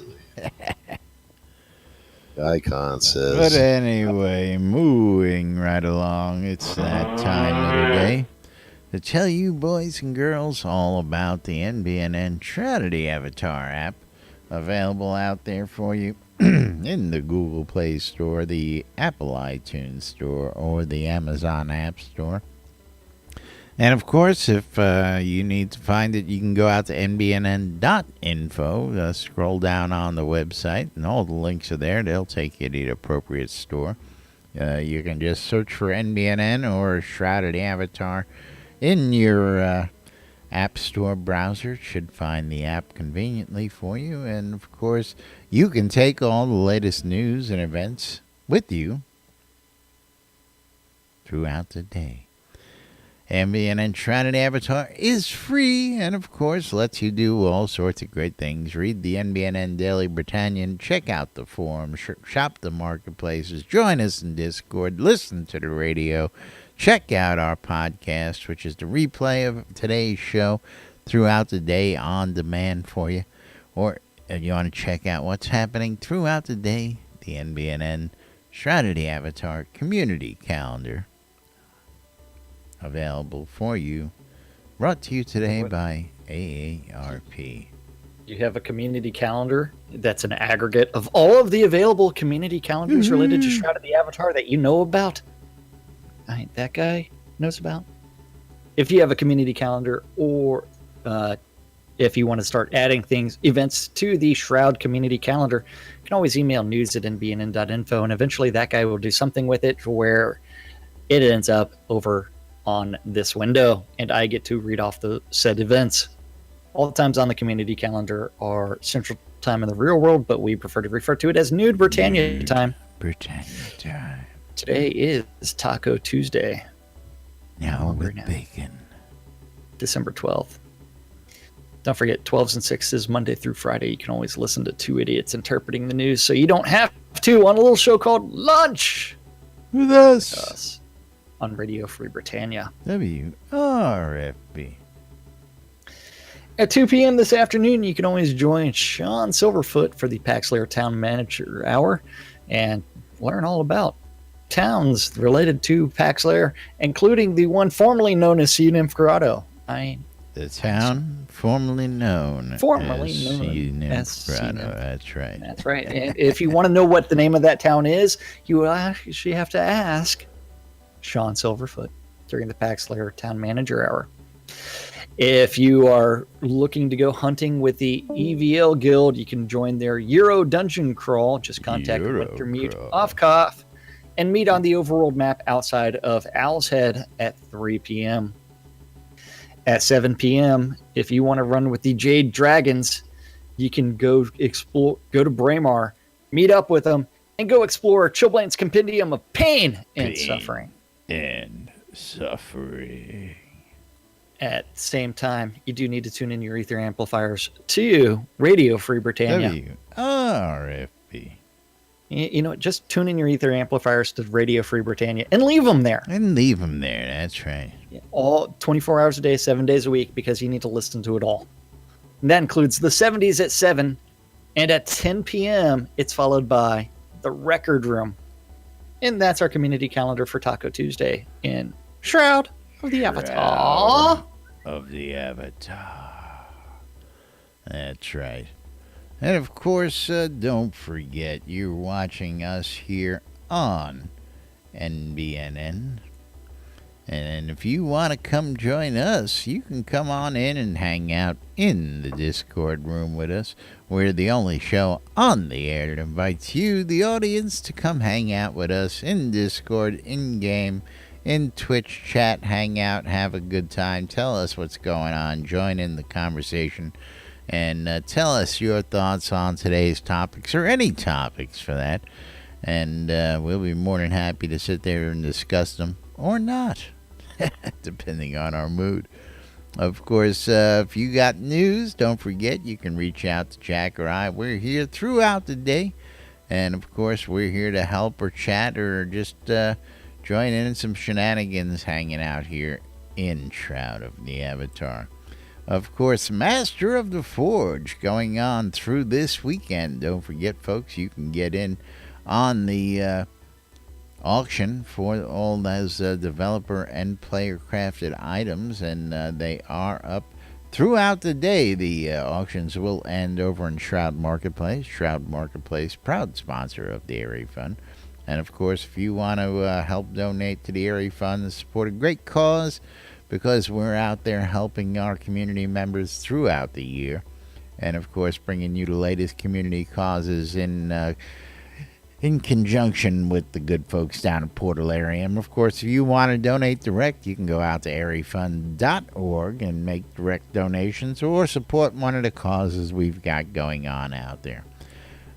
The icon says. But anyway, moving right along, it's that time of the day to tell you boys and girls all about the NBNN Strategy Avatar app, available out there for you in the Google Play Store, the Apple iTunes Store, or the Amazon App Store. And of course, if you need to find it, you can go out to nbnn.info, scroll down on the website, and all the links are there. They'll take you to the appropriate store. You can just search for NBNN or Shrouded Avatar in your App Store browser. It should find the app conveniently for you. And of course, you can take all the latest news and events with you throughout the day. NBNN Shrouded Avatar is free and, of course, lets you do all sorts of great things. Read the NBNN Daily Britannian, check out the forums, shop the marketplaces, join us in Discord, listen to the radio, check out our podcast, which is the replay of today's show throughout the day on demand for you. Or if you want to check out what's happening throughout the day, the NBNN Shrouded Avatar Community Calendar, available for you, brought to you today by AARP. You have a community calendar that's an aggregate of all of the available community calendars related to Shroud of the Avatar that you know about. That guy knows about. If you have a community calendar, or if you want to start adding events to the Shroud community calendar, you can always email news@nbnn.info, and eventually that guy will do something with it where it ends up over on this window, and I get to read off the said events. All the times on the community calendar are Central Time in the real world, but we prefer to refer to it as Nude Britannia time. Britannia time. Today is Taco Tuesday, Now with now. bacon. December 12th. Don't forget, 12s and 6s, Monday through Friday. You can always listen to two idiots interpreting the news, so you don't have to, on a little show called Lunch With us. us on Radio Free Britannia. WRFB. At 2 p.m. this afternoon, you can always join Sean Silverfoot for the Paxlayer Town Manager Hour and learn all about towns related to Paxlair, including the one formerly known as Sea Nymph Grotto. The town formerly known as Sea Nymph Grotto. That's right. That's right. And if you want to know what the name of that town is, you will actually have to ask Sean Silverfoot during the Paxlair Town Manager Hour. If you are looking to go hunting with the EVL Guild, you can join their Euro Dungeon Crawl. Just contact Wintermute Offcoff and meet on the overworld map outside of Owl's Head at 3 p.m. At 7 p.m., if you want to run with the Jade Dragons, you can go to Braemar, meet up with them, and go explore Chilblain's Compendium of Pain and Suffering. And suffering. At the same time, you do need to tune in your ether amplifiers to Radio Free Britannia. WRFB. You know, just tune in your ether amplifiers to Radio Free Britannia and leave them there. That's right. All 24 hours a day, 7 days a week, because you need to listen to it all. And that includes the 70s at 7, and at 10 p.m., it's followed by the Record Room. And that's our community calendar for Taco Tuesday in Shroud of the Avatar. That's right. And of course, don't forget you're watching us here on NBNN. And if you want to come join us, you can come on in and hang out in the Discord room with us. We're the only show on the air that invites you, the audience, to come hang out with us in Discord, in-game, in Twitch chat, hang out, have a good time, tell us what's going on, join in the conversation, and tell us your thoughts on today's topics, or any topics for that. And we'll be more than happy to sit there and discuss them, or not, depending on our mood. Of course, if you got news, don't forget you can reach out to Jack or I. We're here throughout the day. And of course, we're here to help or chat or just join in some shenanigans hanging out here in Shroud of the Avatar. Of course, Master of the Forge going on through this weekend. Don't forget, folks, you can get in on the auction for all those developer and player crafted items, and they are up throughout the day. The auctions will end over in Shroud Marketplace. Shroud Marketplace, proud sponsor of the Area Fund. And of course, if you want to help donate to the Area Fund and support a great cause, because we're out there helping our community members throughout the year, and of course bringing you the latest community causes in conjunction with the good folks down in Portalarium. And of course, if you want to donate direct, you can go out to areafund.org and make direct donations or support one of the causes we've got going on out there.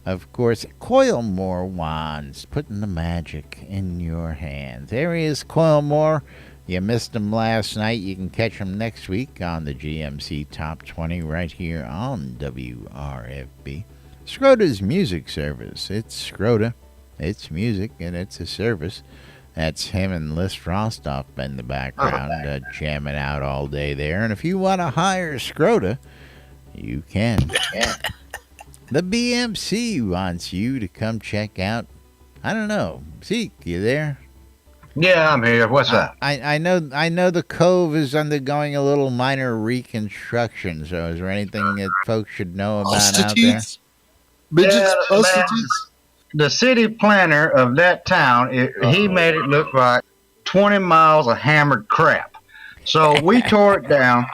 Of course, Coil More Wands, putting the magic in your hands. There he is, Coil More. You missed him last night. You can catch him next week on the GMC Top 20 right here on WRFB. Scrota's music service. It's Scrota. It's music, and it's a service. That's him and Liz Frostoff in the background, jamming out all day there. And if you want to hire Scrota, you can. The BMC wants you to come check out, I don't know, Zeke, you there? Yeah, I'm here. What's up? I know the Cove is undergoing a little minor reconstruction, so is there anything that folks should know about out there? Midgets, Yeah, prostitutes. The city planner of that town, he made it look like 20 miles of hammered crap. So we tore it down.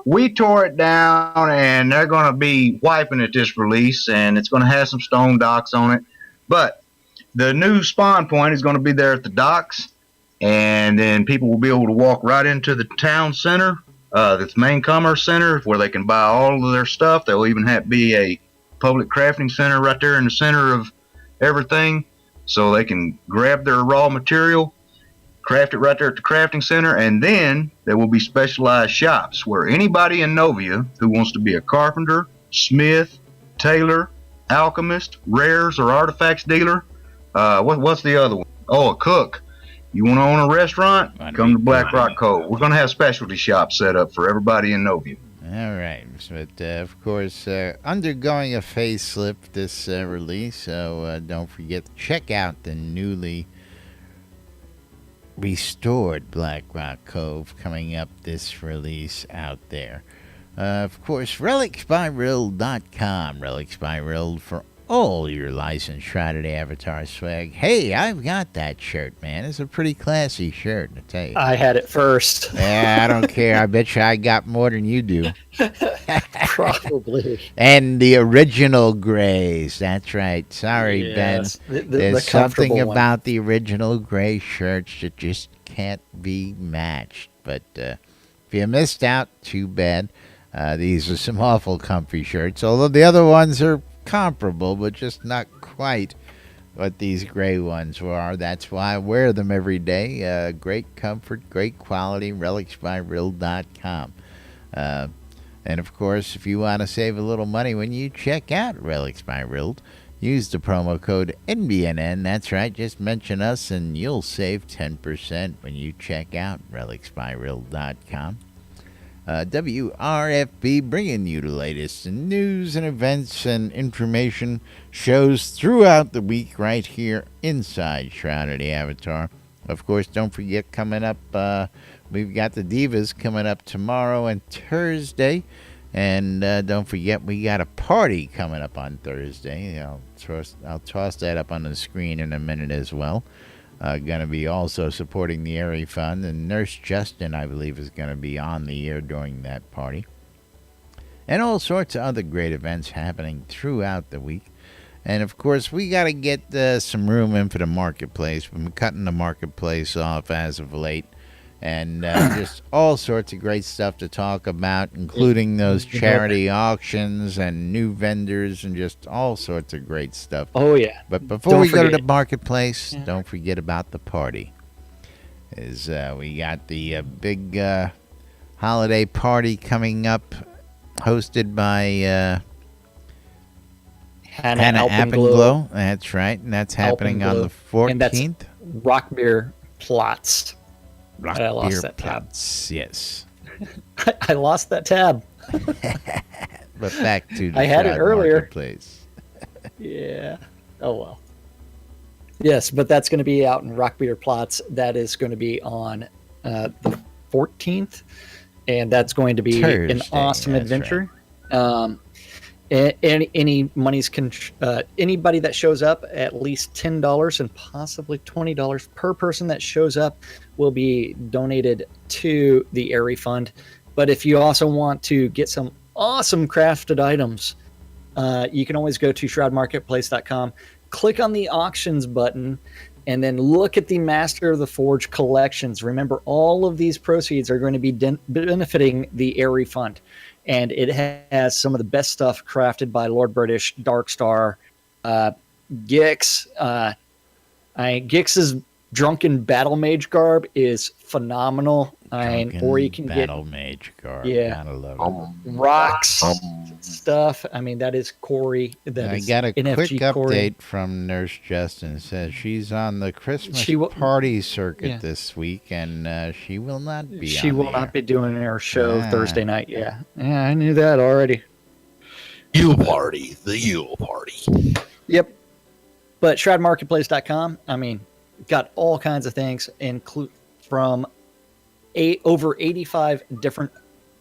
And they're going to be wiping it this release, and it's going to have some stone docks on it. But the new spawn point is going to be there at the docks, and then people will be able to walk right into the town center, the main commerce center, where they can buy all of their stuff. There will even be a public crafting center right there in the center of everything, so they can grab their raw material, craft it right there at the crafting center, and then there will be specialized shops where anybody in Novia who wants to be a carpenter, smith, tailor, alchemist, rares, or artifacts dealer, what's the other one? Oh, a cook. You want to own a restaurant? Come to Black Rock Cove. We're going to have specialty shops set up for everybody in Novia. All right, but of course, undergoing a facelift this release, so don't forget to check out the newly restored Black Rock Cove coming up this release out there. Of course, relicsbyrill.com. Relics by Rill for all your licensed Shrouded Avatar swag. Hey, I've got that shirt, man. It's a pretty classy shirt, I tell you. I had it first. Yeah, I don't care. I bet you I got more than you do. Probably. And the original grays. That's right. Sorry, Yes. Ben. The There's something comfortable one. about the original gray shirts that just can't be matched. But if you missed out, too bad. These are some awful comfy shirts, although the other ones are comparable, but just not quite what these gray ones are. That's why I wear them every day. Great comfort, great quality, relicsbyrill.com. And of course, if you want to save a little money when you check out Relics by Rill, use the promo code NBNN. That's right, just mention us and you'll save 10% when you check out relicsbyrill.com. WRFB bringing you the latest in news and events and information shows throughout the week right here inside Shrouded Avatar. Of course, don't forget coming up, we've got the Divas coming up tomorrow and Thursday. And don't forget, we got a party coming up on Thursday. I'll toss that up on the screen in a minute as well. Going to be also supporting the Airy Fund, and Nurse Justin, I believe, is going to be on the air during that party. And all sorts of other great events happening throughout the week. And, of course, we got to get some room in for the marketplace. We've been cutting the marketplace off as of late. And just all sorts of great stuff to talk about, including those charity auctions and new vendors and just all sorts of great stuff. Oh, yeah. But before we go to the marketplace, don't forget about the party. We got the big holiday party coming up, hosted by Hannah Appenglow. That's right, and that's happening on the 14th. And that's Rock Beer Plots. Rock I lost Beer that tab. Plots, yes. I lost that tab. But back to the I had it Shroud earlier. Marketplace. Yeah. Oh, well. Yes, but that's going to be out in Rock Beer Plots. That is going to be on the 14th. And that's going to be Thursday, an awesome that's adventure. Any monies can anybody that shows up, at least $10 and possibly $20 per person that shows up will be donated to the Airy Fund. But if you also want to get some awesome crafted items, you can always go to shroudmarketplace.com, click on the auctions button, and then look at the Master of the Forge collections. Remember, all of these proceeds are going to be benefiting the Airy Fund. And it has some of the best stuff crafted by Lord British, Darkstar, Gix. Gix's Drunken Battle Mage garb is phenomenal. Or you can get Battle Mage garb. Yeah. Gotta love it. rocks stuff. I mean, that is Corey. That I is got a NFG quick Corey. update from Nurse Justin. It says she's on the Christmas She will- party circuit Yeah. this week, and she will not be. She on will the not air. be doing her show Ah. Thursday night. Yeah, I knew that already. Yule party. The Yule party. Yep. But shroudmarketplace.com, I mean, got all kinds of things, include from over 85 different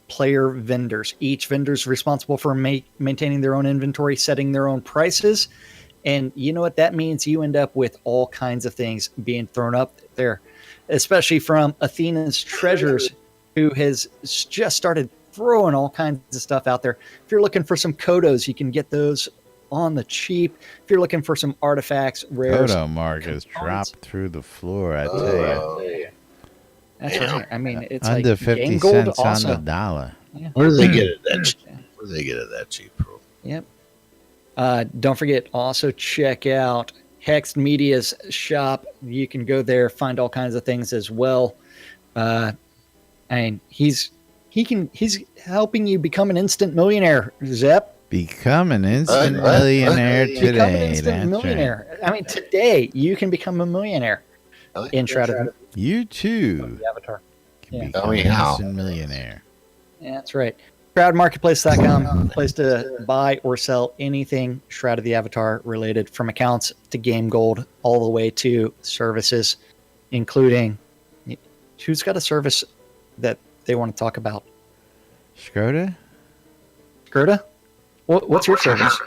player vendors. Each vendor's responsible for maintaining their own inventory, setting their own prices. And you know what that means? You end up with all kinds of things being thrown up there, especially from Athena's Treasures, who has just started throwing all kinds of stuff out there. If you're looking for some Kodos, you can get those on the cheap. If you're looking for some artifacts, rares, Photo mark has dropped through the floor. I tell you, that's right. I mean, it's under like 50 game gold cents also. on the dollar. Where do they get it that cheap? Where do they get it that cheap, bro? Yep. Don't forget, also check out Hex Media's shop. You can go there, find all kinds of things as well. And he's helping you become an instant millionaire, Zep. Become an instant millionaire Become an today. instant That's millionaire. right. I mean, today you can become a millionaire in Shroud You too the Avatar. can Yeah. become Tell me an how. instant millionaire. Yeah, that's right. Shroudmarketplace.com, place to buy or sell anything Shroud of the Avatar related, from accounts to game gold, all the way to services, including Who's got a service that they want to talk about? Scroda? Gerda? What's your service?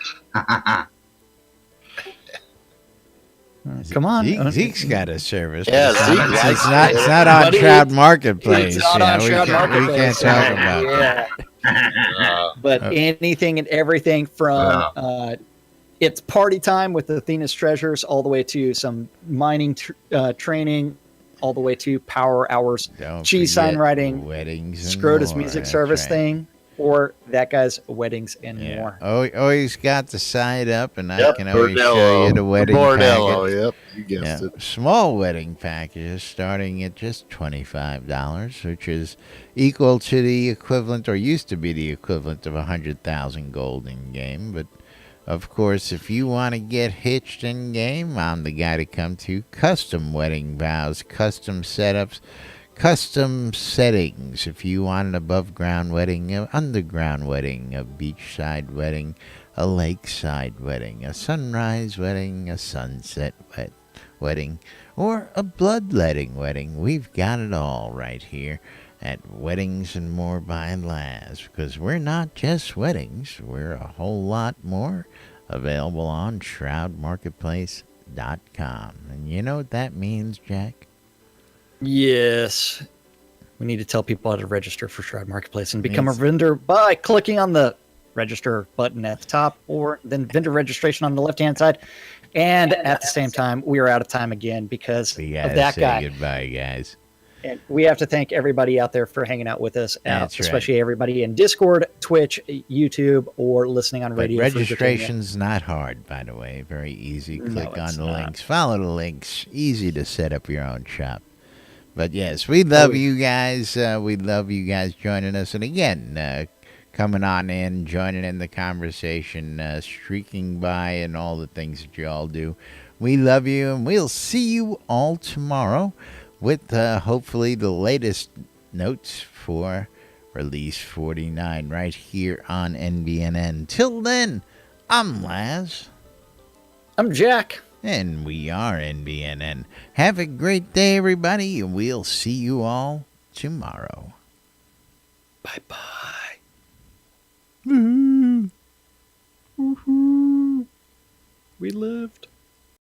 Come on. Zeke's got a service. Yeah, but Zeke it's likes not, it. it's not on But Shroud Marketplace. It's not on we Shroud can't, Marketplace. We can't talk about that. Yeah. But anything and everything from it's party time with Athena's treasures, all the way to some mining training, all the way to power hours, Don't cheese sign forget writing, weddings and Scrotus more. music That's service right. thing, or that guy's weddings and Yeah. more. Always got the side up, and I Yep, can always show you the wedding Bordello, package. yep, you guessed Yeah, it. small wedding packages starting at just $25, which is equal to the equivalent, or used to be the equivalent of 100,000 gold in game. But of course, if you want to get hitched in game, I'm the guy to come to. Custom wedding vows, custom setups, custom settings. If you want an above ground wedding, an underground wedding, a beachside wedding, a lakeside wedding, a sunrise wedding, a sunset wedding, or a bloodletting wedding, we've got it all right here at Weddings and More by Laz, because we're not just weddings, we're a whole lot more. Available on shroudmarketplace.com. And you know what that means, Jack? Yes. We need to tell people how to register for Shroud Marketplace and become a Yes. vendor by clicking on the register button at the top, or then vendor registration on the left-hand side. And at the same time, we are out of time again because We of gotta that say guy. goodbye, guys. And we have to thank everybody out there for hanging out with us, That's right. especially everybody in Discord, Twitch, YouTube, or listening on But radio. Free Virginia. registration's not hard, by the way. Very easy. No, Click on it's the not. links. Follow the links. Easy to set up your own shop. But yes, we love you guys. We love you guys joining us. And again, coming on in, joining in the conversation, streaking by, and all the things that you all do. We love you, and we'll see you all tomorrow with hopefully the latest notes for Release 49 right here on NBNN. Till then, I'm Laz. I'm Jack. And we are NBNN. Have a great day, everybody, and we'll see you all tomorrow. Bye-bye. We lived.